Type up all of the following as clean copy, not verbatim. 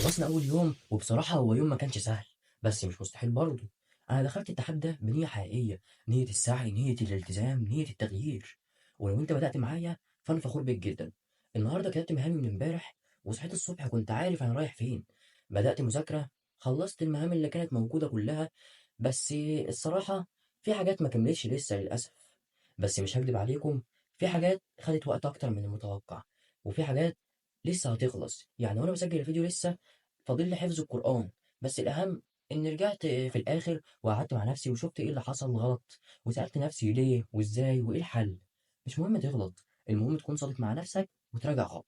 خلصنا أول يوم وبصراحة هو يوم ما كانش سهل، بس مش مستحيل برضه. أنا دخلت التحدي ده بنية حقيقية، نية السعي، نية الالتزام، نية التغيير. ولو أنت بدأت معايا فأنا فخور بيك جدا. النهاردة كتبت مهامي من امبارح وصحيت الصبح كنت عارف أنا رايح فين. بدأت مذاكرة، خلصت المهام اللي كانت موجودة كلها، بس الصراحة في حاجات ما كملتش لسه للأسف. بس مش هكدب عليكم، في حاجات خدت وقت أكتر من المتوقع، وفي حاجات لسه هتخلص. يعني وأنا بسجل الفيديو لسه فاضل لي حفظ القرآن. بس الأهم إني رجعت في الآخر وقعدت مع نفسي وشفت إيه اللي حصل غلط، وسألت نفسي ليه وإزاي وإيه الحل. مش مهم تغلط، المهم تكون صادق مع نفسك وتراجع خطأ.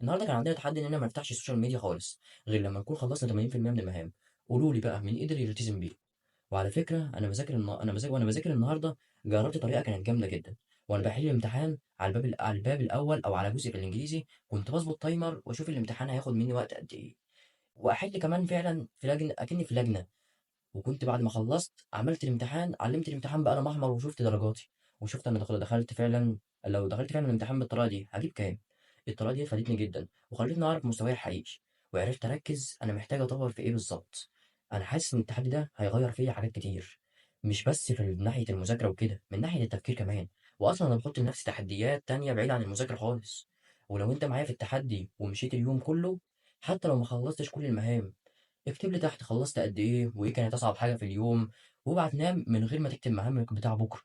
النهارده كان عندنا تحدي إننا ما نفتحش السوشيال ميديا خالص غير لما نكون خلصنا 80% من المهام. قولوا لي بقى مين قدر يلتزم بيه؟ وعلى فكرة أنا بذاكر النهارده جربت طريقة كانت جامدة جدا. وأنا بحل الامتحان على الباب الأول أو على جزء في الإنجليزي كنت بظبط تايمر وأشوف الامتحان هياخد مني وقت قد إيه، واحل كمان فعلا في لجنه اكني في لجنه. وكنت بعد ما خلصت عملت الامتحان، علمت الامتحان بقلم احمر وشفت درجاتي، وشفت انا دخلت فعلا. لو دخلت فعلا الامتحان بالطريقه دي هجيب كام. الطريقه دي فادتني جدا وخلتني اعرف مستواي الحقيقي، وعرفت اركز انا محتاج اطور في ايه بالظبط. انا حاسس ان التحدي ده هيغير فيا حاجات كتير، مش بس في ناحيه المذاكره وكده، من ناحيه التفكير كمان. واصلا انا بحط لنفسي تحديات تانية بعيد عن المذاكره خالص. ولو انت معايا في التحدي ومشيت اليوم كله، حتى لو ما خلصتش كل المهام، اكتب لي تحت خلصت قد ايه وايه كانت اصعب حاجه في اليوم. وابعت نام من غير ما تكتب مهامك بتاع بكره.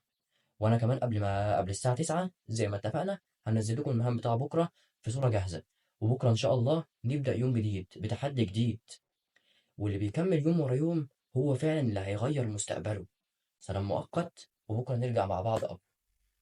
وانا كمان قبل الساعه 9 زي ما اتفقنا هنزل لكم المهام بتاع بكره في صوره جاهزه. وبكره ان شاء الله نبدا يوم جديد بتحدي جديد، واللي بيكمل يوم ورا يوم هو فعلا اللي هيغير مستقبله. سلام مؤقت، وبكره نرجع مع بعض.